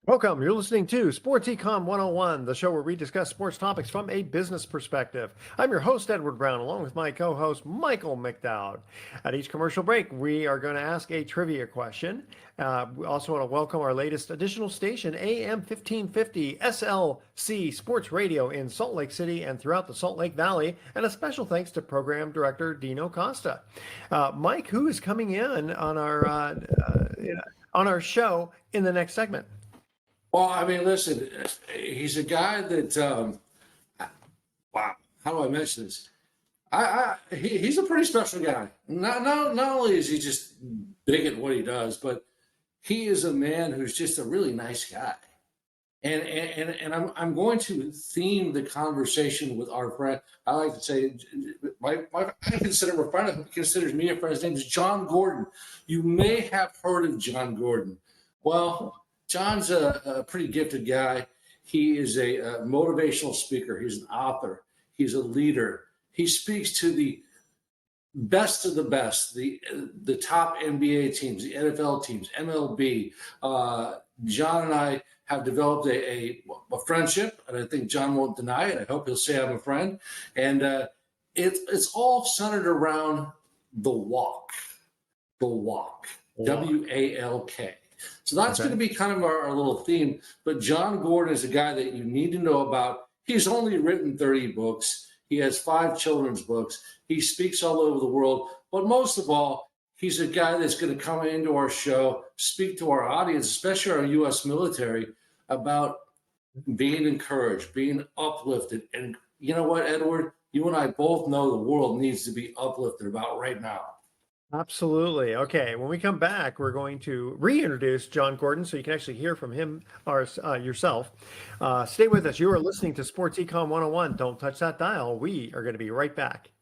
Welcome. You're listening to Sports Econ 101, the show where we discuss sports topics from a business perspective. I'm your host, Edward Brown, along with my co-host, Michael McDowd. At each commercial break, we are going to ask a trivia question. We also want to welcome our latest additional station, AM 1550 SLC Sports Radio in Salt Lake City and throughout the Salt Lake Valley. And a special thanks to Program Director Dino Costa. Mike, who is coming in on our show in the next segment? Well, I mean, listen, he's a guy that, wow, how do I mention this? He's a pretty special guy. Not only is he just big at what he does, but he is a man who's just a really nice guy. And I'm going to theme the conversation with our friend. I like to say, I consider him a friend. He considers me a friend. His name is John Gordon. You may have heard of John Gordon. Well, John's a pretty gifted guy. He is a motivational speaker. He's an author. He's a leader. He speaks to the best of the best, the top NBA teams, the NFL teams, MLB. John and I have developed a friendship, and I think John won't deny it. I hope he'll say I'm a friend. And it's all centered around the walk, W-A-L-K. So that's going to be kind of our little theme. But John Gordon is a guy that you need to know about. He's only written 30 books. He has 5 children's books. He speaks all over the world. But most of all, he's a guy that's going to come into our show, speak to our audience, especially our U.S. military, about being encouraged, being uplifted. And you know what, Edward? You and I both know the world needs to be uplifted about right now. Absolutely. Okay. When we come back, we're going to reintroduce John Gordon so you can actually hear from him or yourself. Stay with us. You are listening to Sports Econ 101. Don't touch that dial. We are going to be right back.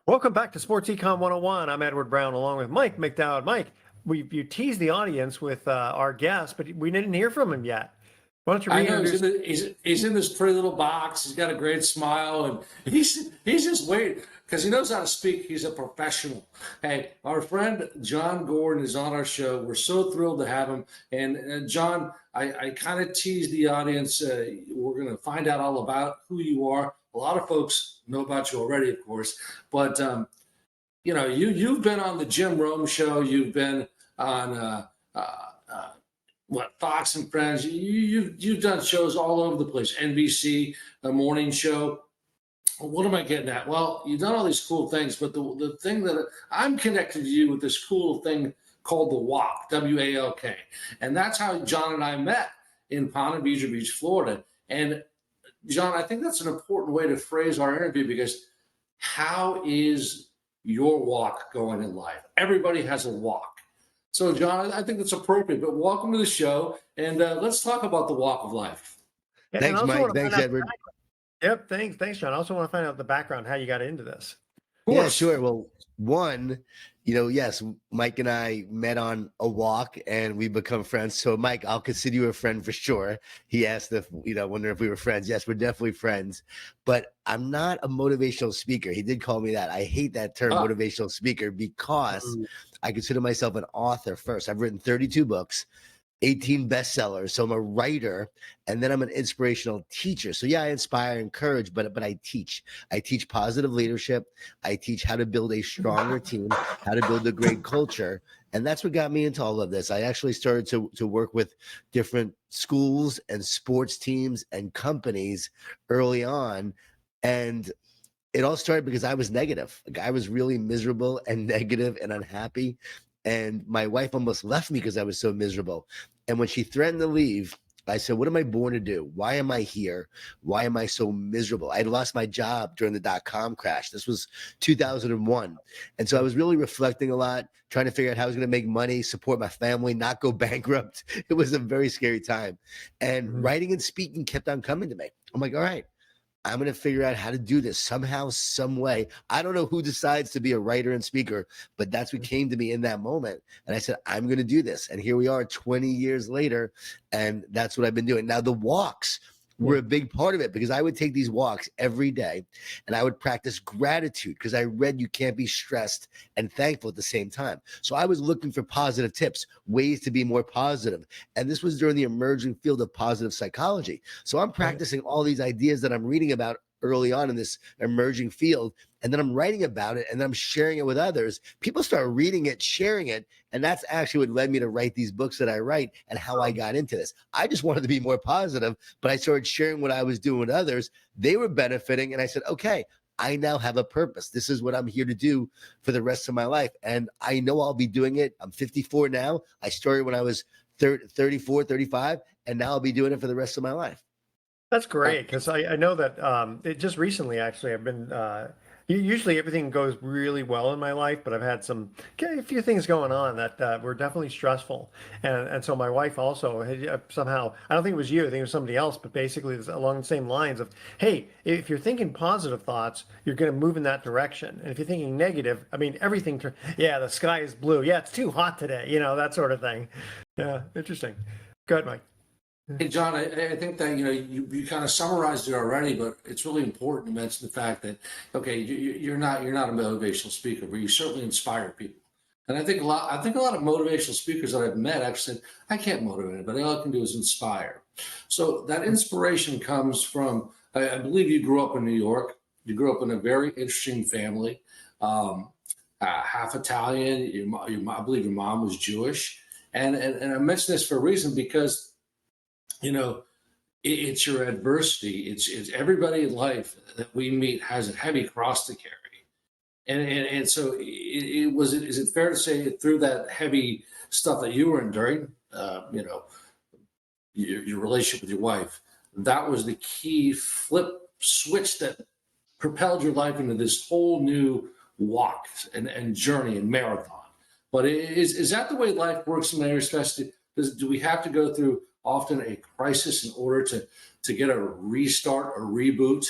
Welcome back to Sports Econ 101. I'm Edward Brown along with Mike McDowd. Mike, you teased the audience with our guest, but we didn't hear from him yet. Why don't you reintroduce? He's in this pretty little box. He's got a great smile, and he's just waiting because he knows how to speak. He's a professional. Hey, our friend John Gordon is on our show. We're so thrilled to have him. And John, I kind of teased the audience. We're going to find out all about who you are. A lot of folks know about you already, of course. But you've been on the Jim Rome show. You've been on. Fox and Friends, you've done shows all over the place, NBC, a morning show. What am I getting at? Well, you've done all these cool things, but the thing that I'm connected to you with this cool thing called the Walk, W-A-L-K. And that's how John and I met in Ponte Vedra Beach, Florida. And John, I think that's an important way to phrase our interview because how is your walk going in life? Everybody has a walk. So, John, I think that's appropriate, but welcome to the show, and let's talk about the walk of life. Thanks, Mike. Thanks, Edward. Yep, thanks, John. I also want to find out the background, how you got into this. Yeah, sure. Well, one, yes, Mike and I met on a walk, and we become friends. So, Mike, I'll consider you a friend for sure. He asked if, wonder if we were friends. Yes, we're definitely friends. But I'm not a motivational speaker. He did call me that. I hate that term, motivational speaker, because I consider myself an author first. I've written 32 books, 18 bestsellers. So I'm a writer, and then I'm an inspirational teacher. So yeah, I inspire, encourage, but I teach. I teach positive leadership. I teach how to build a stronger team, how to build a great culture. And that's what got me into all of this. I actually started to work with different schools and sports teams and companies early on. And it all started because I was negative. I was really miserable and negative and unhappy. And my wife almost left me because I was so miserable. And when she threatened to leave, I said, what am I born to do? Why am I here? Why am I so miserable? I had lost my job during the dot-com crash. This was 2001. And so I was really reflecting a lot, trying to figure out how I was going to make money, support my family, not go bankrupt. It was a very scary time. And writing and speaking kept on coming to me. I'm like, all right, I'm going to figure out how to do this somehow, some way. I don't know who decides to be a writer and speaker, but that's what came to me in that moment. And I said, I'm going to do this. And here we are 20 years later. And that's what I've been doing. Now, the walks were a big part of it, because I would take these walks every day and I would practice gratitude, because I read you can't be stressed and thankful at the same time. So I was looking for positive tips, ways to be more positive. And this was during the emerging field of positive psychology. So I'm practicing all these ideas that I'm reading about early on in this emerging field, and then I'm writing about it and then I'm sharing it with others. People start reading it, sharing it, and that's actually what led me to write these books that I write and how I got into this. I just wanted to be more positive, but I started sharing what I was doing with others. They were benefiting, and I said, okay, I now have a purpose. This is what I'm here to do for the rest of my life, and I know I'll be doing it. I'm 54 now. I started when I was 34, 35, and now I'll be doing it for the rest of my life. That's great, because I know that it just recently, actually, I've been usually everything goes really well in my life, but I've had a few things going on that were definitely stressful, and so my wife also somehow, I don't think it was you, I think it was somebody else, but basically it's along the same lines of, hey, if you're thinking positive thoughts, you're going to move in that direction, and if you're thinking negative, I mean everything, yeah, the sky is blue, yeah, it's too hot today, that sort of thing. Yeah, interesting. Go ahead, Mike. Hey, John, I think that, you kind of summarized it already, but it's really important to mention the fact that, okay, you're not a motivational speaker, but you certainly inspire people. And I think a lot of motivational speakers that I've met actually said, I can't motivate anybody. All I can do is inspire. So that inspiration comes from, I believe you grew up in New York. You grew up in a very interesting family, half Italian. I believe your mom was Jewish. And I mention this for a reason, because it's your adversity. It's everybody in life that we meet has a heavy cross to carry, and so is it fair to say through that heavy stuff that you were enduring, your relationship with your wife, that was the key flip switch that propelled your life into this whole new walk and journey and marathon. But is that the way life works in many respects? Do we have to go through often a crisis in order to get a restart or reboot?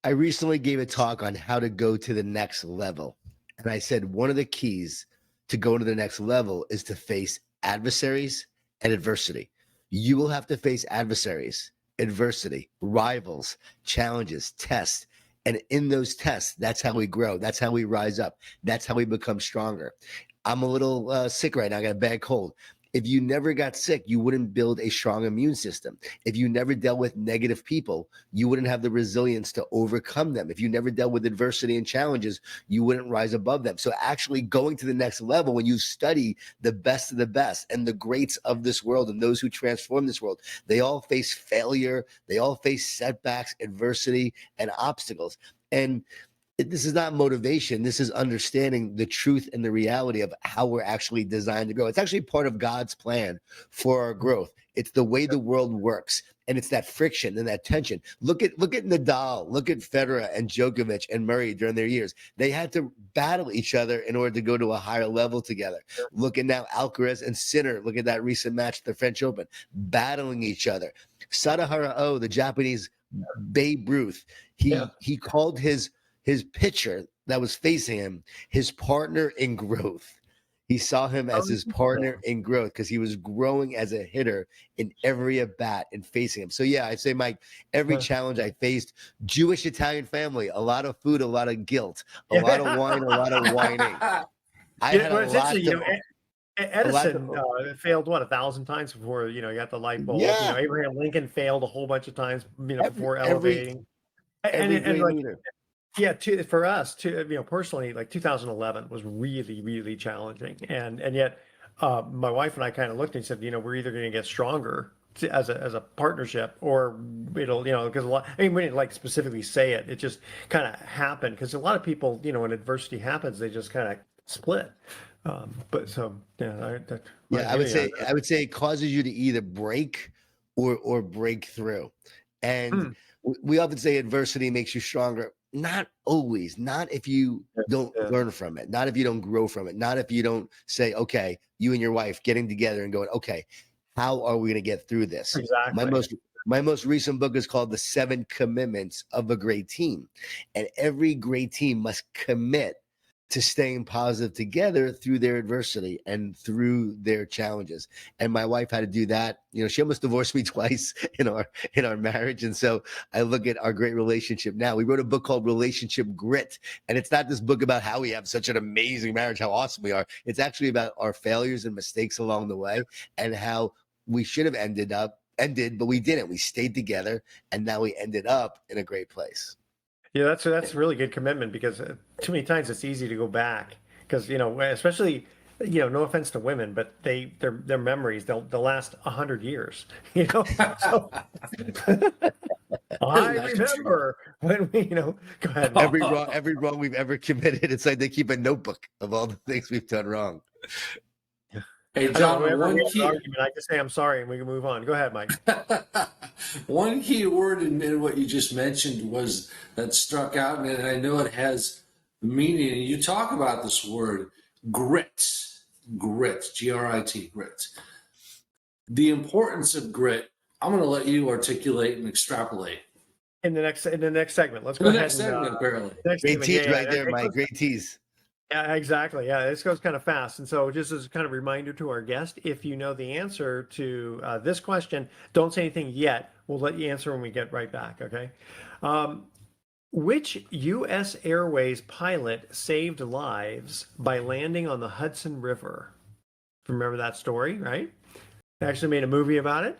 I recently gave a talk on how to go to the next level. And I said one of the keys to go to the next level is to face adversaries and adversity. You will have to face adversaries, adversity, rivals, challenges, tests. And in those tests, that's how we grow. That's how we rise up. That's how we become stronger. I'm a little sick right now. I got a bad cold. If you never got sick, you wouldn't build a strong immune system. If you never dealt with negative people, you wouldn't have the resilience to overcome them. If you never dealt with adversity and challenges, you wouldn't rise above them. So actually going to the next level, when you study the best of the best and the greats of this world and those who transform this world, they all face failure. They all face setbacks, adversity, and obstacles. And this is not motivation. This is understanding the truth and the reality of how we're actually designed to grow. It's actually part of God's plan for our growth. It's the way the world works, and it's that friction and that tension. Look at Nadal, look at Federer and Djokovic and Murray during their years. They had to battle each other in order to go to a higher level together. Look at now Alcaraz and Sinner. Look at that recent match at the French Open, battling each other. Sadahara, the Japanese Babe Ruth, he called his pitcher that was facing him his partner in growth. He saw him as his partner in growth because he was growing as a hitter in every at bat and facing him. So yeah, I'd say, Mike, every challenge I faced, Jewish Italian family, a lot of food, a lot of guilt, a lot of wine, a lot of whining. I had a lot to, Edison failed 1,000 times before you got the light bulb. Yeah. Abraham Lincoln failed a whole bunch of times before elevating. And like, leader. yeah, for us, personally, like 2011 was really, really challenging, and yet my wife and I kind of looked and said, we're either going to get stronger as a partnership, or it'll, because a lot. I mean, we didn't like specifically say it; it just kind of happened because a lot of people, when adversity happens, they just kind of split. But so yeah, I would say it causes you to either break or break through, and we often say adversity makes you stronger. Not always. Not if you don't learn from it. Not if you don't grow from it. Not if you don't say, okay, you and your wife getting together and going, okay, how are we going to get through this? Exactly. My most recent book is called The 7 Commitments of a Great Team. And every great team must commit to staying positive together through their adversity and through their challenges. And my wife had to do that. You know, she almost divorced me twice in our marriage. And so I look at our great relationship now. We wrote a book called Relationship Grit. And it's not this book about how we have such an amazing marriage, how awesome we are. It's actually about our failures and mistakes along the way and how we should have ended, but we didn't. We stayed together, and now we ended up in a great place. Yeah, that's a really good commitment because too many times it's easy to go back because especially no offense to women, but their memories they'll last 100 years. So I remember when we go ahead. Every wrong we've ever committed. It's like they keep a notebook of all the things we've done wrong. Hey, John, one key argument, I just say I'm sorry and we can move on. Go ahead, Mike. One key word in what you just mentioned was that struck out, and I know it has meaning. You talk about this word, grit, G-R-I-T, grit. The importance of grit, I'm going to let you articulate and extrapolate. In the next segment, let's go The ahead. Next segment, apparently. Great tease right there, Mike. Great tease. Yeah, exactly. Yeah, this goes kind of fast. And so just as a kind of reminder to our guest, if you know the answer to this question, don't say anything yet. We'll let you answer when we get right back, okay? Which U.S. Airways pilot saved lives by landing on the Hudson River? Remember that story, right? They actually made a movie about it.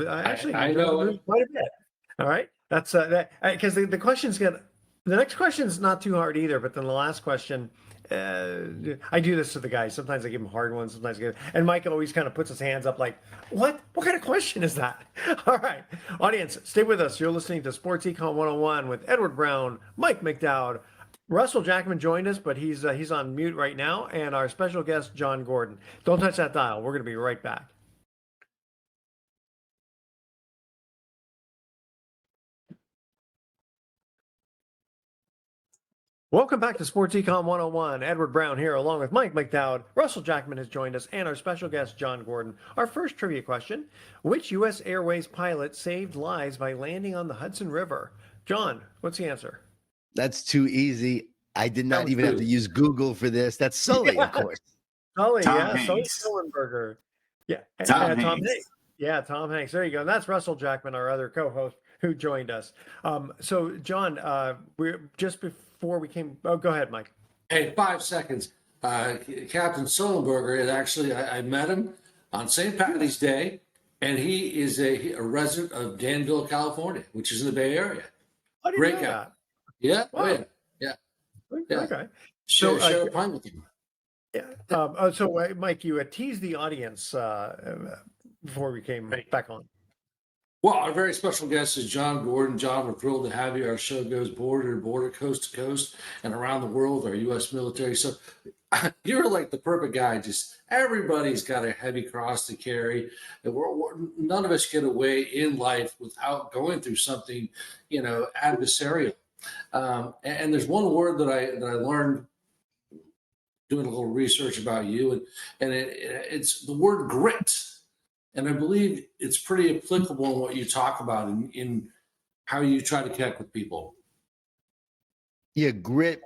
I know it. Quite a bit. All right. That's because the questions get. The next question is not too hard either, but then the last question, I do this to the guys. Sometimes I give them hard ones. Sometimes and Mike always kind of puts his hands up like, what? What kind of question is that? All right. Audience, stay with us. You're listening to Sports Econ 101 with Edward Brown, Mike McDowd. Russell Jackman joined us, but he's on mute right now. And our special guest, John Gordon. Don't touch that dial. We're going to be right back. Welcome back to Sports Econ 101. Edward Brown here, along with Mike McDowd. Russell Jackman has joined us, and our special guest, John Gordon. Our first trivia question: which U.S. Airways pilot saved lives by landing on the Hudson River? John, what's the answer? That's too easy. I did not even have to use Google for this. That's Sully, of course. Sully, Tom Sully Hanks. Sullenberger. Yeah, Tom Hanks. Yeah, Tom Hanks. There you go. And that's Russell Jackman, our other co-host, who joined us. So, John, we're just before we came. Oh, go ahead, Mike. Hey, 5 seconds. Captain Sullenberger is actually, I met him on St. Patty's Day, and he is a resident of Danville, California, which is in the Bay Area. I didn't Great know guy. that. Yeah. Wow. Oh, yeah. Yeah. Okay. Share So, a pint with him. Yeah. So, Mike, you teased the audience before we came back on. Well, our very special guest is John Gordon. John, we're thrilled to have you. Our show goes border to border, coast to coast, and around the world, our U.S. military. So you're like the perfect guy. Just everybody's got a heavy cross to carry. And none of us get away in life without going through something, adversarial. And there's one word that I learned doing a little research about you, and it's the word grit. And I believe it's pretty applicable in what you talk about in how you try to connect with people. Yeah, grit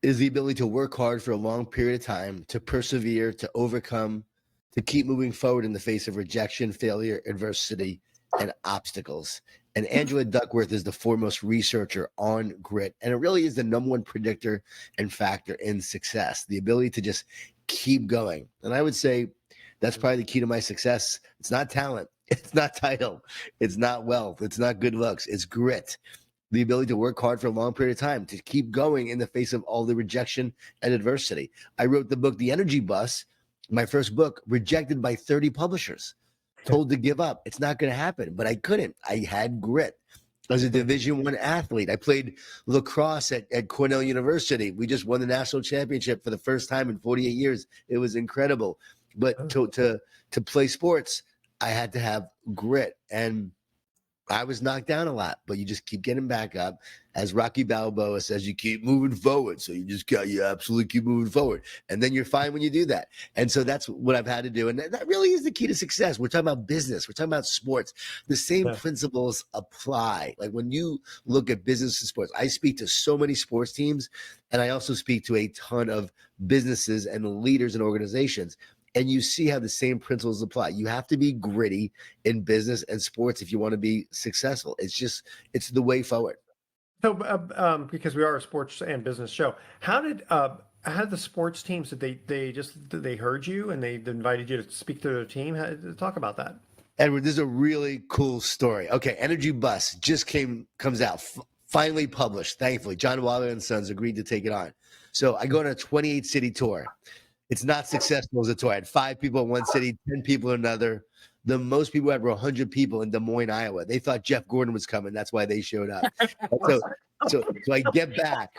is the ability to work hard for a long period of time, to persevere, to overcome, to keep moving forward in the face of rejection, failure, adversity, and obstacles. And Angela Duckworth is the foremost researcher on grit. And it really is the number one predictor and factor in success, the ability to just keep going. And I would say that's probably the key to my success. It's not talent. It's not title. It's not wealth. It's not good looks. It's grit. The ability to work hard for a long period of time, to keep going in the face of all the rejection and adversity. I wrote the book, The Energy Bus, my first book, rejected by 30 publishers, told to give up. It's not going to happen, but I couldn't. I had grit. I was a Division I athlete. I played lacrosse at Cornell University. We just won the national championship for the first time in 48 years. It was incredible. But to play sports, I had to have grit. And I was knocked down a lot, but you just keep getting back up. As Rocky Balboa says, you keep moving forward. So you absolutely keep moving forward. And then you're fine when you do that. And so that's what I've had to do. And that really is the key to success. We're talking about business. We're talking about sports. The same Yeah. principles apply. Like when you look at business and sports, I speak to so many sports teams, and I also speak to a ton of businesses and leaders and organizations. And you see how the same principles apply. You have to be gritty in business and sports if you want to be successful. It's the way forward. So, because we are a sports and business show, how did the sports teams did they heard you and they invited you to speak to their team? Talk about that. Edward, this is a really cool story. Okay, Energy Bus just comes out, finally published. Thankfully, John Wilder and Sons agreed to take it on. So I go on a 28 city tour. It's not successful as a tour. I had 5 people in one city, 10 people in another. The most people had were 100 people in Des Moines, Iowa. They thought Jeff Gordon was coming. That's why they showed up. So I get back.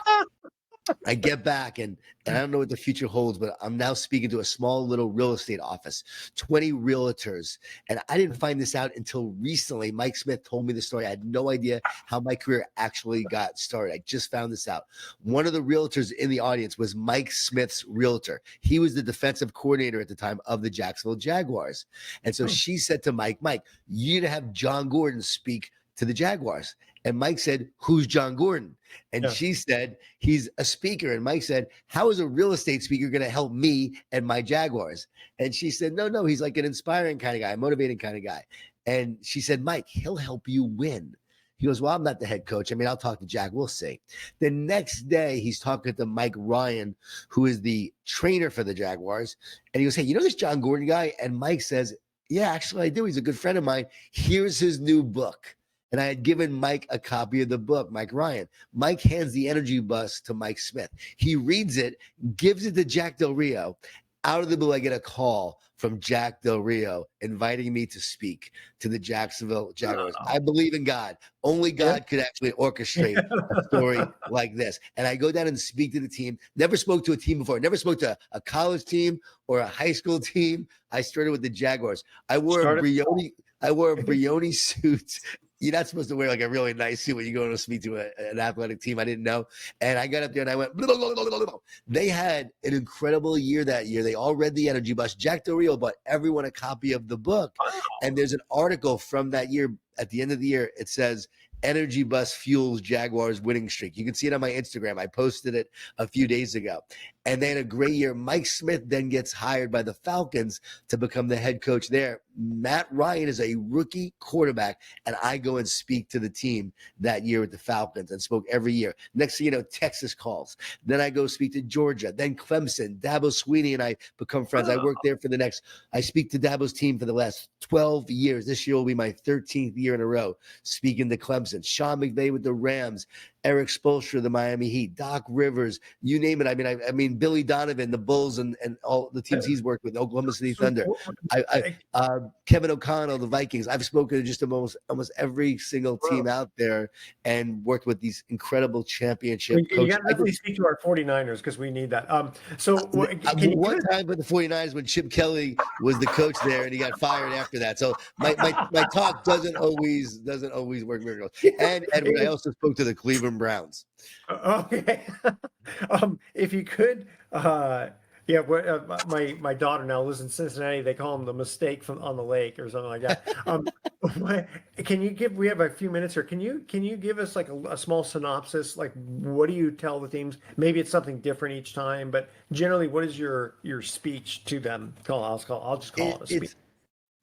And I don't know what the future holds, but I'm now speaking to a small little real estate office, 20 realtors. And I didn't find this out until recently. Mike Smith told me the story. I had no idea how my career actually got started. I just found this out. One of the realtors in the audience was Mike Smith's realtor. He was the defensive coordinator at the time of the Jacksonville Jaguars. And so she said to Mike, you need to have John Gordon speak to the Jaguars. And Mike said, who's John Gordon? And she said, he's a speaker. And Mike said, how is a real estate speaker going to help me and my Jaguars? And she said, no, he's like an inspiring kind of guy, a motivating kind of guy. And she said, Mike, he'll help you win. He goes, well, I'm not the head coach. I mean, I'll talk to Jack. We'll see. The next day, he's talking to Mike Ryan, who is the trainer for the Jaguars. And he goes, hey, you know this John Gordon guy? And Mike says, yeah, actually, I do. He's a good friend of mine. Here's his new book. And I had given Mike a copy of the book, Mike Ryan. Mike hands the Energy Bus to Mike Smith. He reads it, gives it to Jack Del Rio. Out of the blue, I get a call from Jack Del Rio inviting me to speak to the Jacksonville Jaguars. I believe in God. Only God could actually orchestrate a story like this. And I go down and speak to the team. Never spoke to a team before. Never spoke to a college team or a high school team. I started with the Jaguars. I wore a Brioni suit. You're not supposed to wear like a really nice suit when you go to speak to an athletic team. I didn't know. And I got up there and I went, blah, blah, blah, blah, blah. They had an incredible year that year. They all read the Energy Bus. Jack Del Rio bought everyone a copy of the book. And there's an article from that year. At the end of the year, it says, Energy Bus fuels Jaguars winning streak. You can see it on my Instagram. I posted it a few days ago. And they had a great year. Mike Smith then gets hired by the Falcons to become the head coach there. Matt Ryan is a rookie quarterback, and I go and speak to the team that year with the Falcons and spoke every year. Next thing you know, Texas calls. Then I go speak to Georgia, then Clemson. Dabo Sweeney and I become friends. I work there I speak to Dabo's team for the last 12 years. This year will be my 13th year in a row speaking to Clemson. Sean McVay with the Rams, Eric Spoelstra, the Miami Heat, Doc Rivers, you name it. I mean, Billy Donovan, the Bulls, and all the teams he's worked with, Oklahoma City Thunder. Kevin O'Connell, the Vikings. I've spoken to just almost every single team out there and worked with these incredible championship coaches. You got to definitely speak to our 49ers because we need that. One time with the 49ers when Chip Kelly was the coach there and he got fired after that. So my talk doesn't always work miracles. And Edward, I also spoke to the Cleveland Browns. Okay. If you could, my daughter now lives in Cincinnati. They call them the mistake on the lake or something like that. We have a few minutes here. Can you give us like a small synopsis? Like, what do you tell the teams? Maybe it's something different each time, but generally, what is your speech to them? I'll just call it a speech.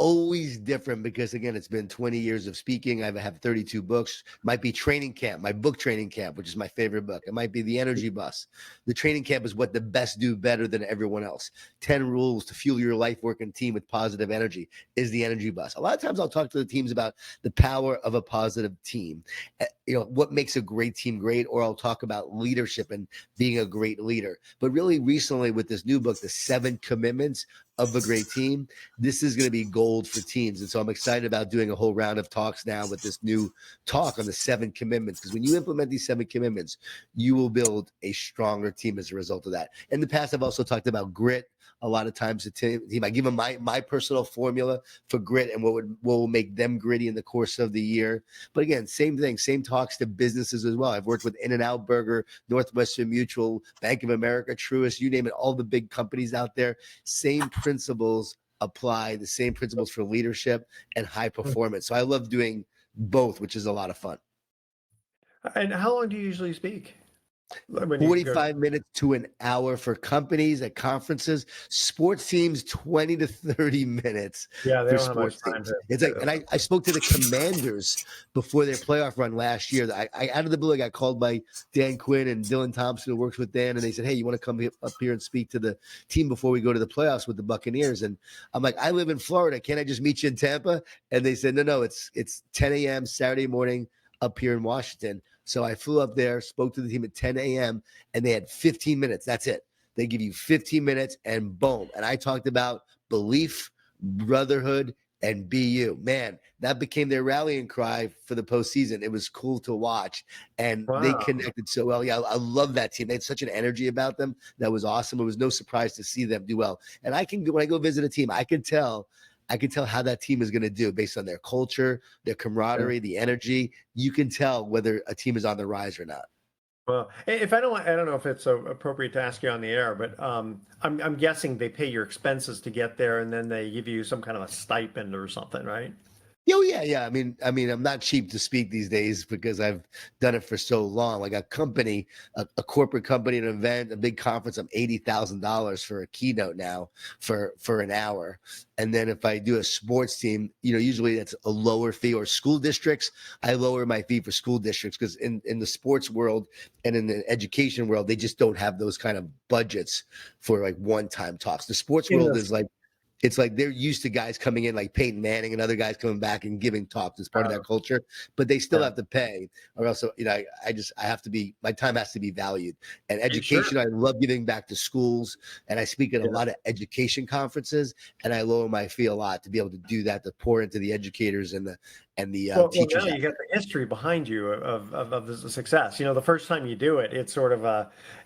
Always different because, again, it's been 20 years of speaking. I have 32 books. Might be Training Camp, my book Training Camp, which is my favorite book. It might be The Energy Bus. The Training Camp is what the best do better than everyone else. 10 rules to fuel your life, work, and team with positive energy is The Energy Bus. A lot of times I'll talk to the teams about the power of a positive team. What makes a great team great, or I'll talk about leadership and being a great leader. But really recently with this new book, The 7 Commitments of a great team, this is going to be gold for teams. And so I'm excited about doing a whole round of talks now with this new talk on the 7 commitments. Because when you implement these 7 commitments, you will build a stronger team as a result of that. In the past, I've also talked about grit. A lot of times the team, I give them my personal formula for grit and what will make them gritty in the course of the year. But again, same thing, same talks to businesses as well. I've worked with In-N-Out Burger, Northwestern Mutual, Bank of America, Truist, you name it, all the big companies out there. Same principles apply, the same principles for leadership and high performance. So I love doing both, which is a lot of fun. And how long do you usually speak? When you go 45 minutes to an hour for companies at conferences, sports teams 20 to 30 minutes Yeah, they for don't have much sports time teams. to It's do like, and I spoke to the Commanders before their playoff run last year. I out of the blue, I got called by Dan Quinn and Dylan Thompson, who works with Dan, and they said, "Hey, you want to come up here and speak to the team before we go to the playoffs with the Buccaneers?" And I'm like, "I live in Florida. Can't I just meet you in Tampa?" And they said, "No, it's 10 a.m. Saturday morning up here in Washington." So I flew up there, spoke to the team at 10 a.m., and they had 15 minutes. That's it. They give you 15 minutes and boom. And I talked about belief, brotherhood, and be you. Man, that became their rallying cry for the postseason. It was cool to watch. And they Wow. connected so well. Yeah, I love that team. They had such an energy about them. That was awesome. It was no surprise to see them do well. And when I go visit a team, I can tell how that team is going to do based on their culture, their camaraderie, the energy. You can tell whether a team is on the rise or not. Well, if I don't know if it's appropriate to ask you on the air, but I'm guessing they pay your expenses to get there, and then they give you some kind of a stipend or something, right? Oh yeah. I mean, I'm not cheap to speak these days because I've done it for so long. Like a company, a corporate company, an event, a big conference, I'm $80,000 for a keynote now for an hour. And then if I do a sports team, usually that's a lower fee. Or school districts, I lower my fee for school districts because in the sports world and in the education world, they just don't have those kind of budgets for like one-time talks. The sports In world the is like, it's like they're used to guys coming in like Peyton Manning and other guys coming back and giving talks as part of that culture, but they still have to pay, or else, I have to be, my time has to be valued. And education, I love giving back to schools, and I speak at a lot of education conferences, and I lower my fee a lot to be able to do that, to pour into the educators and the Well, teachers. now you got the history behind you of the success. The first time you do it, it's sort of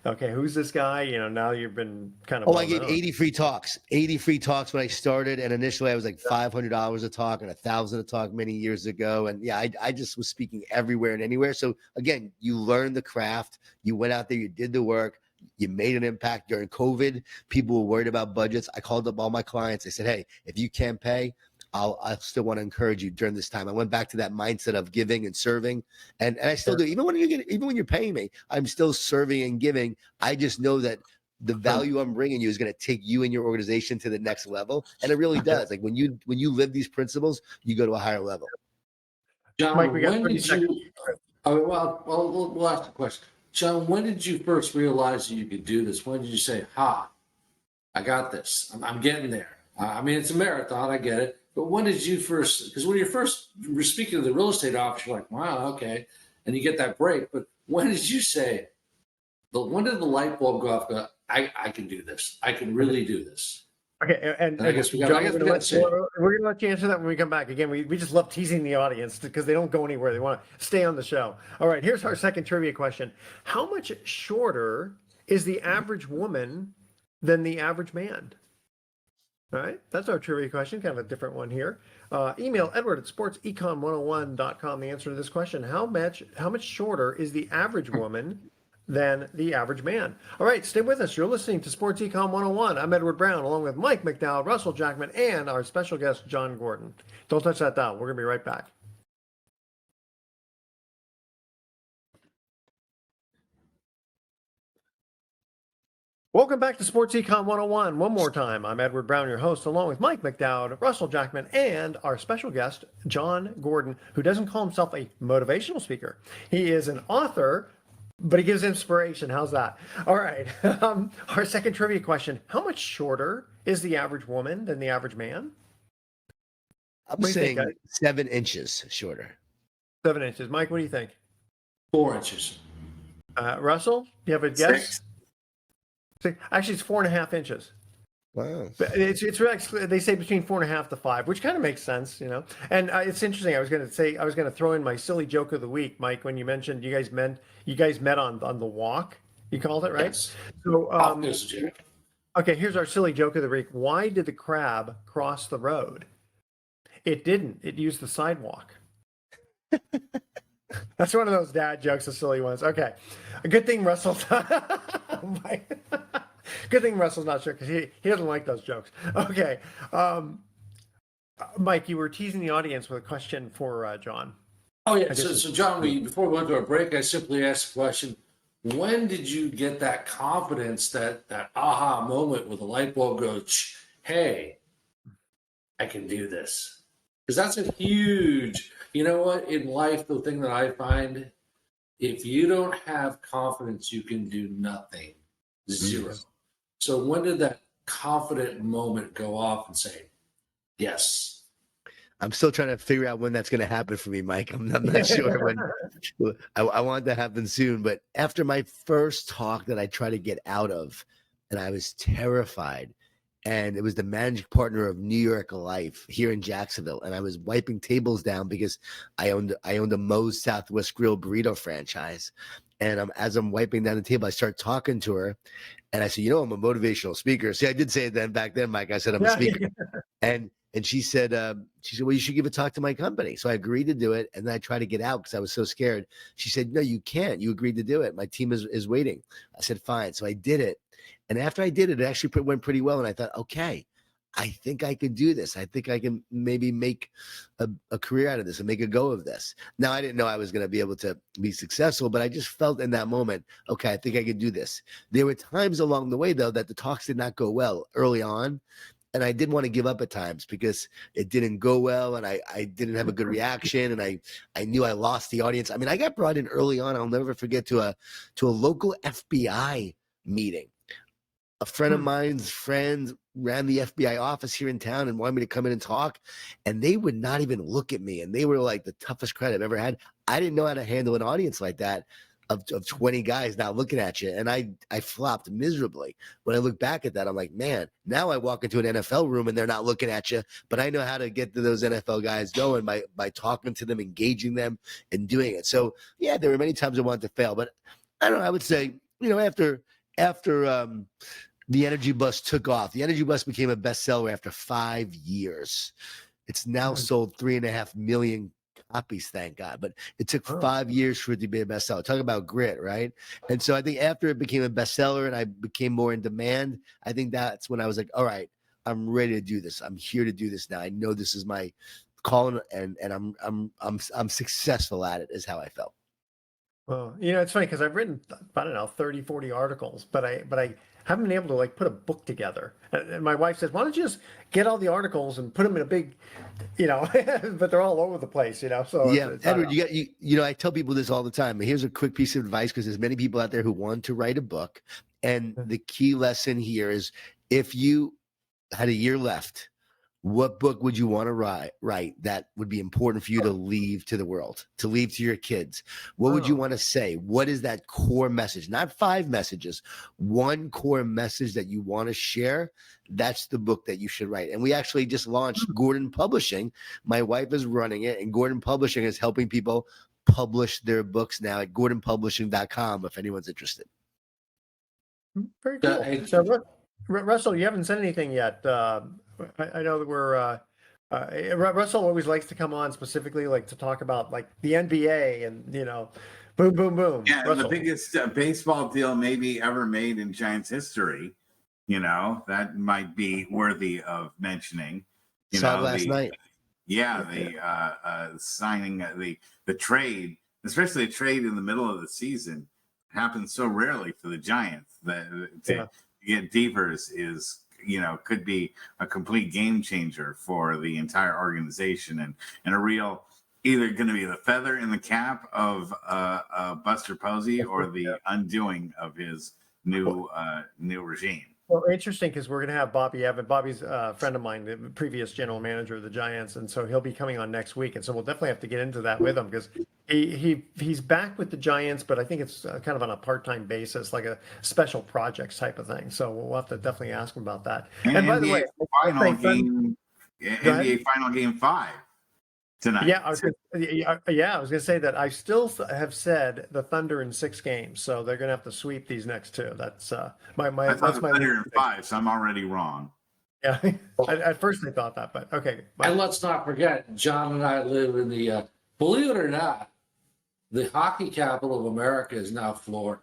okay, who's this guy? Now you've been kind of Oh, well I gave known. 80 free talks. 80 free talks when I started, and initially I was like $500 a talk and $1,000 a talk many years ago. And yeah, I just was speaking everywhere and anywhere. So again, you learned the craft. You went out there, you did the work, you made an impact. During COVID, people were worried about budgets. I called up all my clients. I said, "Hey, if you can't pay, I still want to encourage you during this time." I went back to that mindset of giving and serving, and I still do. Even when you're paying me, I'm still serving and giving. I just know that the value I'm bringing you is going to take you and your organization to the next level, and it really does. Like when you live these principles, you go to a higher level. Mike, we John, got when 30 did seconds. you? We'll ask the question. John, when did you first realize that you could do this? When did you say, "Ha, I got this. I'm getting there"? I mean, it's a marathon. I get it. But when did you first? Because when you're speaking to the real estate office, you're like, "Wow, okay," and you get that break. But when did you say? When did the light bulb go off? I can do this. I can really do this. Okay, and And I guess we got. John, I guess we got to say. we're going to let you answer that when we come back. Again, we just love teasing the audience because they don't go anywhere. They want to stay on the show. All right, here's our second trivia question. How much shorter is the average woman than the average man? All right, that's our trivia question, kind of a different one here. Email Edward at sportsecon101.com the answer to this question. How much shorter is the average woman than the average man? All right, stay with us. You're listening to Sports Econ 101. I'm Edward Brown, along with Mike McDowell, Russell Jackman, and our special guest, John Gordon. Don't touch that dial. We're going to be right back. Welcome back to Sports Econ 101. One more time, I'm Edward Brown, your host, along with Mike McDowell, Russell Jackman, and our special guest, John Gordon, who doesn't call himself a motivational speaker. He is an author, but he gives inspiration. How's that? All right. Our second trivia question. How much shorter is the average woman than the average man? I'm What do you think, saying guys? 7 inches shorter. 7 inches. Mike, what do you think? 4 inches. Russell, you have a guess? Actually, it's 4.5 inches. Wow. But it's actually, they say between 4.5 to 5, which kind of makes sense, you know. And it's interesting. I was going to throw in my silly joke of the week, Mike, when you mentioned you guys met on the walk. You called it, right? Yes. So Off goes the jack. okay, here's our silly joke of the week. Why did the crab cross the road? It didn't. It used the sidewalk. That's one of those dad jokes, the silly ones. Okay, a good thing Russell. Good thing Russell's not sure because he doesn't like those jokes. Okay, Mike, you were teasing the audience with a question for John. Oh yeah. So John, before we went to our break, I simply asked the question: when did you get that confidence, that aha moment where the light bulb goes, "Hey, I can do this"? Because that's a huge. You know what? In life, the thing that I find, if you don't have confidence, you can do nothing. Zero. Mhm. So when did that confident moment go off and say, yes? I'm still trying to figure out when that's going to happen for me, Mike. I'm not sure when. I want it to happen soon, but after my first talk that I tried to get out of, and I was terrified, and it was the managing partner of New York Life here in Jacksonville, and I was wiping tables down because I owned a Moe's Southwest Grill burrito franchise, and as I'm wiping down the table, I start talking to her, and I said, I'm a motivational speaker. See, I did say it back then, Mike. I said I'm a speaker, and she said, well, you should give a talk to my company. So I agreed to do it. And then I tried to get out because I was so scared. She said, no, you can't. You agreed to do it. My team is waiting. I said, fine. So I did it. And after I did it, it actually went pretty well. And I thought, okay, I think I can do this. I think I can maybe make a career out of this and make a go of this. Now, I didn't know I was going to be able to be successful, but I just felt in that moment, okay, I think I can do this. There were times along the way, though, that the talks did not go well early on. And I did want to give up at times because it didn't go well and I didn't have a good reaction and I knew I lost the audience. I mean, I got brought in early on. I'll never forget to a local FBI meeting. A friend of mine's friend ran the FBI office here in town and wanted me to come in and talk. And they would not even look at me. And they were like the toughest crowd I've ever had. I didn't know how to handle an audience like that. Of 20 guys not looking at you. And I flopped miserably. When I look back at that, I'm like, man, now I walk into an NFL room and they're not looking at you, but I know how to get to those NFL guys going by talking to them, engaging them and doing it. So yeah, there were many times I wanted to fail, but I don't know, I would say, after the Energy Bus took off, the Energy Bus became a bestseller after 5 years. It's now sold 3.5 million copies, thank God. But it took 5 years for it to be a bestseller. Talk about grit, right? And so I think after it became a bestseller and I became more in demand, I think that's when I was like, all right, I'm ready to do this. I'm here to do this now. I know this is my calling, and I'm successful at it. Is how I felt. Well, it's funny because I've written, I don't know, 30, 40 articles, but I haven't been able to like put a book together. And my wife says, why don't you just get all the articles and put them in a big, but they're all over the place, So Yeah, it's Edward, I tell people this all the time. Here's a quick piece of advice because there's many people out there who want to write a book. And the key lesson here is if you had a year left, what book would you want to write that would be important for you to leave to the world, to leave to your kids? What would you want to say? What is that core message? Not 5 messages, one core message that you want to share. That's the book that you should write. And we actually just launched Gordon Publishing. My wife is running it, and Gordon Publishing is helping people publish their books now at gordonpublishing.com if anyone's interested. very cool. So, Russell, you haven't said anything yet. I know that we're Russell always likes to come on specifically like to talk about like the NBA and boom, boom, boom. Yeah, Russell. the biggest baseball deal maybe ever made in Giants history. That might be worthy of mentioning. Saw it last night. Yeah, the signing, the trade, especially a trade in the middle of the season, happens so rarely for the Giants. To get Devers is could be a complete game changer for the entire organization and a real either going to be the feather in the cap of Buster Posey or the undoing of his new regime. Well, interesting because we're going to have Bobby Evan. Bobby's a friend of mine, the previous general manager of the Giants, and so he'll be coming on next week. And so we'll definitely have to get into that with him because He's back with the Giants, but I think it's kind of on a part-time basis, like a special projects type of thing. So we'll have to definitely ask him about that. And by the way, final game, go ahead. NBA final game 5 tonight. Yeah, I was gonna say that I still have said the Thunder in 6 games, so they're gonna have to sweep these next 2. That's I that's thought the my Thunder in 5, so I'm already wrong. yeah. At first I thought that, but okay. And let's not forget, John and I live in the, believe it or not, the hockey capital of America is now Florida.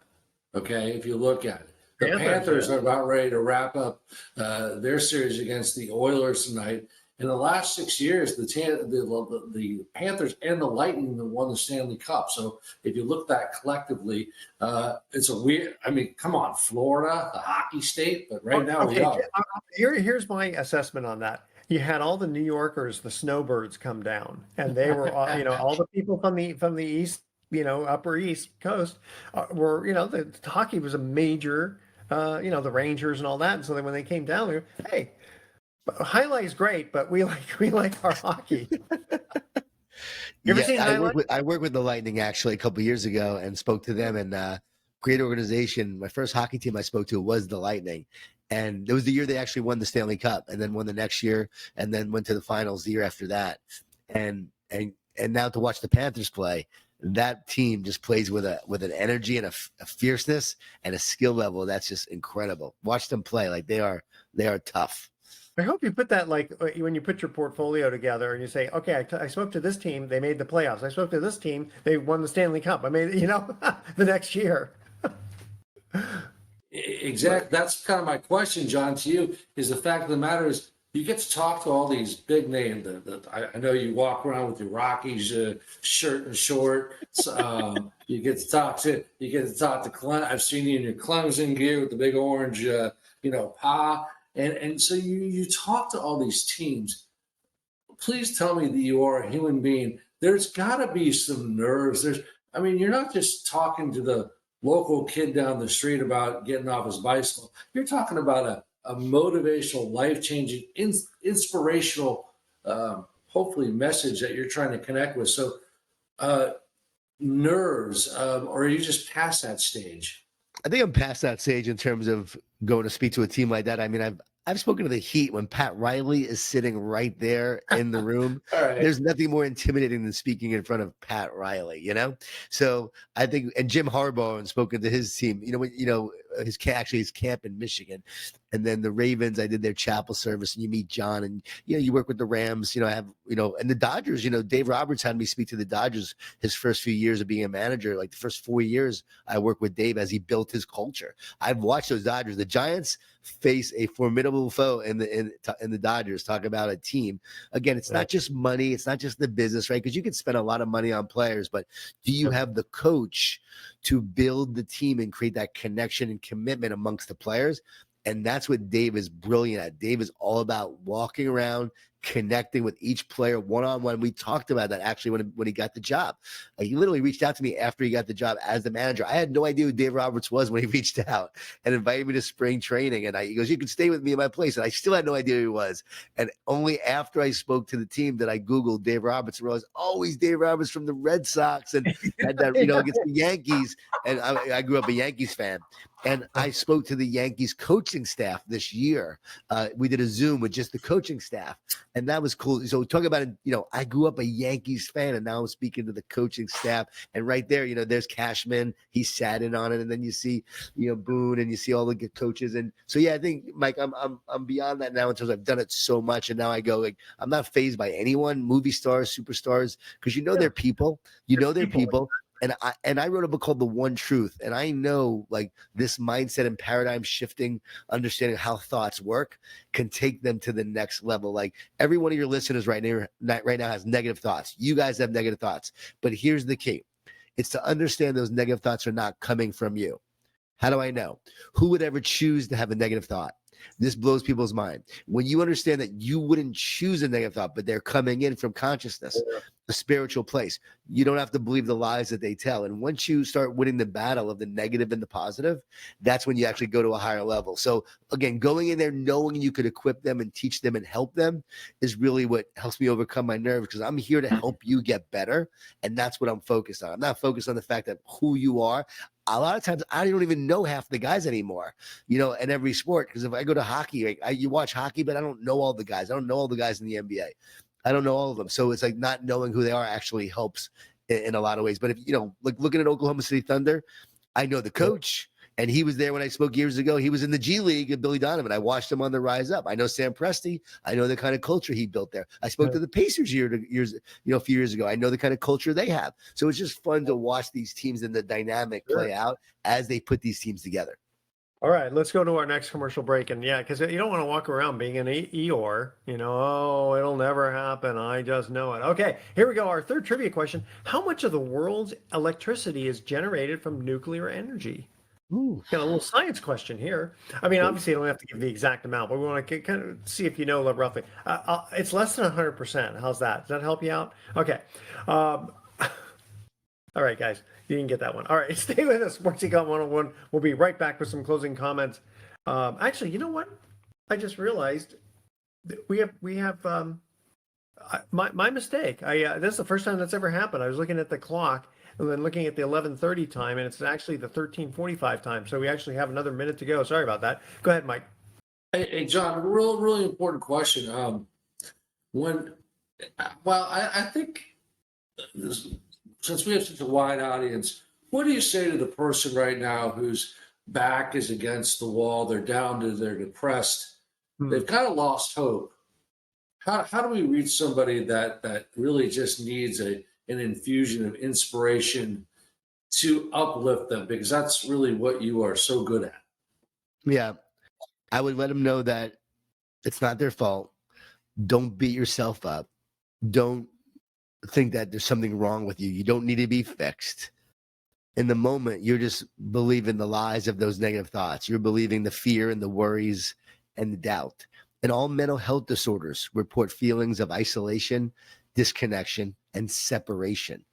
Okay, if you look at it. The Panthers are about ready to wrap up their series against the Oilers tonight. In the last 6 years, the Panthers and the Lightning have won the Stanley Cup. So if you look at that collectively, it's a weird. I mean, come on, Florida, the hockey state, but right now we are. Here's my assessment on that. You had all the New Yorkers, the snowbirds, come down, and they were, all the people from the east, upper East Coast, were, the hockey was a major, the Rangers and all that. And so then when they came down there, hey. Highlight's great, but we like our hockey. You ever seen Highlight? I worked with the Lightning actually a couple of years ago and spoke to them, and great organization. My first hockey team I spoke to was the Lightning, and it was the year they actually won the Stanley Cup, and then won the next year, and then went to the finals the year after that. And now to watch the Panthers play, that team just plays with an energy and a fierceness and a skill level that's just incredible. Watch them play, like they are tough. I hope you put that, like, when you put your portfolio together and you say, okay, I spoke to this team, they made the playoffs. I spoke to this team, they won the Stanley Cup. I made, the next year. Exactly. That's kind of my question, John, to you, is the fact of the matter is you get to talk to all these big names. I know you walk around with your Rockies shirt and short. You get to talk to Clemson. I've seen you in your Clemson gear with the big orange, pa. And so you talk to all these teams. Please tell me that you are a human being. There's got to be some nerves. You're not just talking to the local kid down the street about getting off his bicycle. You're talking about a motivational, life-changing, inspirational, hopefully message that you're trying to connect with. So nerves, or are you just past that stage? I think I'm past that stage in terms of going to speak to a team like that. I mean, I've spoken to the Heat when Pat Riley is sitting right there in the room. Right. There's nothing more intimidating than speaking in front of Pat Riley, So I think, and Jim Harbaugh, and spoken to his team, his camp in Michigan, and then the Ravens. I did their chapel service, and you meet John, and you work with the Rams. I have and the Dodgers. Dave Roberts had me speak to the Dodgers his first few years of being a manager. Like the first 4 years, I worked with Dave as he built his culture. I've watched those Dodgers. The Giants face a formidable foe in the Dodgers. Talk about a team. Again, it's not just money. It's not just the business, right? Because you can spend a lot of money on players, but do you have the coach to build the team and create that connection and commitment amongst the players? And that's what Dave is brilliant at. Dave is all about walking around, connecting with each player one-on-one. We talked about that actually when he got the job. He literally reached out to me after he got the job as the manager. I had no idea who Dave Roberts was when he reached out and invited me to spring training. And he goes, you can stay with me in my place. And I still had no idea who he was. And only after I spoke to the team did I Googled Dave Roberts and realized, he's Dave Roberts from the Red Sox and had that, against the Yankees. And I grew up a Yankees fan. And I spoke to the Yankees coaching staff this year. We did a Zoom with just the coaching staff, and that was cool. So talking about it, I grew up a Yankees fan, and now I'm speaking to the coaching staff. And right there, there's Cashman. He sat in on it, and then you see, Boone, and you see all the good coaches. And so, yeah, I think, Mike, I'm beyond that now in terms of I've done it so much, and now I go I'm not fazed by anyone, movie stars, superstars, because they're people. They're people. And I wrote a book called The One Truth, and I know this mindset and paradigm shifting, understanding how thoughts work can take them to the next level. Like every one of your listeners right now has negative thoughts. You guys have negative thoughts, but here's the key. It's to understand those negative thoughts are not coming from you. How do I know? Who would ever choose to have a negative thought? This blows people's mind. When you understand that you wouldn't choose a negative thought, but they're coming in from consciousness, a spiritual place. You don't have to believe the lies that they tell. And once you start winning the battle of the negative and the positive, that's when you actually go to a higher level. So again, going in there, knowing you could equip them and teach them and help them is really what helps me overcome my nerves, because I'm here to help you get better. And that's what I'm focused on. I'm not focused on the fact that who you are. A lot of times I don't even know half the guys anymore, in every sport. Because if I go to hockey, you watch hockey, but I don't know all the guys. I don't know all the guys in the NBA. I don't know all of them. So it's like not knowing who they are actually helps in a lot of ways. But if, like looking at Oklahoma City Thunder, I know the coach, and he was there when I spoke years ago. He was in the G League of Billy Donovan. I watched him on the rise up. I know Sam Presti. I know the kind of culture he built there. I spoke to the Pacers a few years ago. I know the kind of culture they have. So it's just fun to watch these teams and the dynamic play out as they put these teams together. All right, let's go to our next commercial break. And yeah, because you don't want to walk around being an Eeyore, oh, it'll never happen. I just know it. Okay, here we go. Our third trivia question. How much of the world's electricity is generated from nuclear energy? Ooh. Got a little science question here. I mean, obviously, I don't have to give the exact amount, but we want to kind of see if you know roughly. It's less than 100%. How's that? Does that help you out? Okay. All right, guys, you didn't get that one. All right, stay with us. Sports Econ 101. We'll be right back with some closing comments. Actually, you know what? I just realized that we have my mistake. This is the first time that's ever happened. I was looking at the clock and then looking at the 11:30 time, and it's actually the 13:45 time. So we actually have another minute to go. Sorry about that. Go ahead, Mike. Hey, John, really important question. I think since we have such a wide audience, what do you say to the person right now whose back is against the wall? They're depressed. They've kind of lost hope. How do we reach somebody that really just needs an infusion of inspiration to uplift them? Because that's really what you are so good at. Yeah. I would let them know that it's not their fault. Don't beat yourself up. Don't think that there's something wrong with you. You don't need to be fixed. In the moment, you're just believing the lies of those negative thoughts. You're believing the fear and the worries and the doubt. And all mental health disorders report feelings of isolation, disconnection, and separation.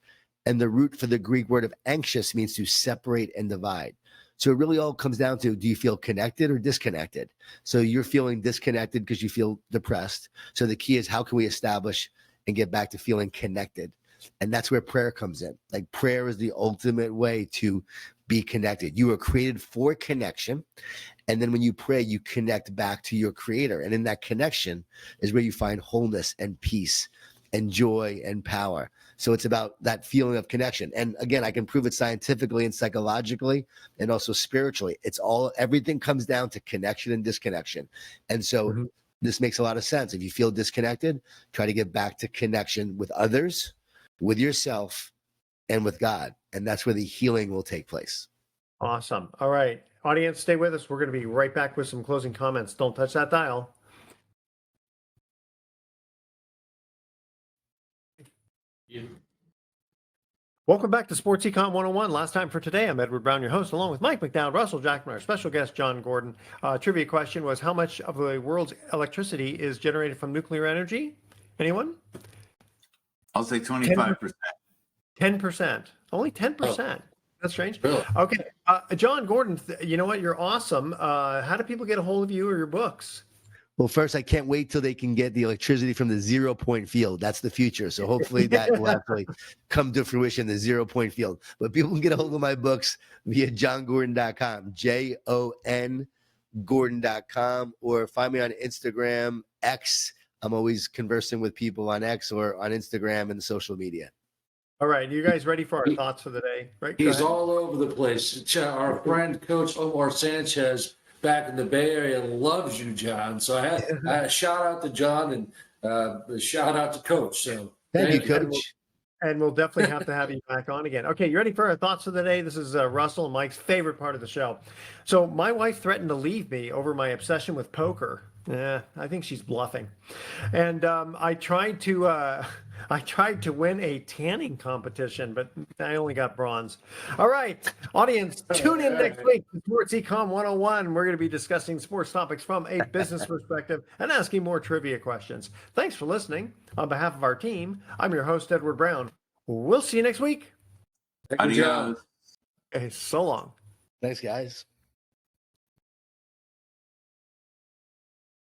And the root for the Greek word of anxious means to separate and divide. So it really all comes down to, do you feel connected or disconnected? So you're feeling disconnected because you feel depressed. So the key is, how can we establish and get back to feeling connected? And that's where prayer comes in. Like, prayer is the ultimate way to be connected. You were created for connection. And then when you pray, you connect back to your creator. And in that connection is where you find wholeness and peace and joy and power. So it's about that feeling of connection. And again, I can prove it scientifically and psychologically and also spiritually. Everything comes down to connection and disconnection. And so this makes a lot of sense. If you feel disconnected, try to get back to connection with others, with yourself, and with God. And that's where the healing will take place. Awesome. All right, audience, stay with us. We're going to be right back with some closing comments. Don't touch that dial. Welcome back to Sports Econ 101. Last time for today, I'm Edward Brown, your host, along with Mike McDowell, Russell Jackman, our special guest, John Gordon. Trivia question was, how much of the world's electricity is generated from nuclear energy? Anyone? I'll say 25%. 10%. Only 10%. That's strange. Really? Okay. John Gordon, you know what? You're awesome. How do people get a hold of you or your books? Well, first, I can't wait till they can get the electricity from the 0 point field. That's the future. So hopefully that will actually come to fruition, the 0 point field. But people can get a hold of my books via johngordon.com, JON Gordon.com, or find me on Instagram, X. I'm always conversing with people on X or on Instagram and social media. All right. You guys ready for our thoughts for the day? Right? He's all over the place. Our friend, Coach Omar Sanchez, back in the Bay Area, loves you, John. So I had a shout out to John and a shout out to Coach. So Thank you, Coach. And we'll definitely have to have you back on again. Okay, you ready for our thoughts of the day? This is Russell and Mike's favorite part of the show. So my wife threatened to leave me over my obsession with poker. I think she's bluffing. And I tried to I tried to win a tanning competition, but I only got bronze. All right, audience, tune in next week to Sports Econ 101. We're going to be discussing sports topics from a business perspective and asking more trivia questions. Thanks for listening. On behalf of our team, I'm your host, Edward Brown. We'll see you next week. Good job. Adios. Okay, so long. Thanks, guys.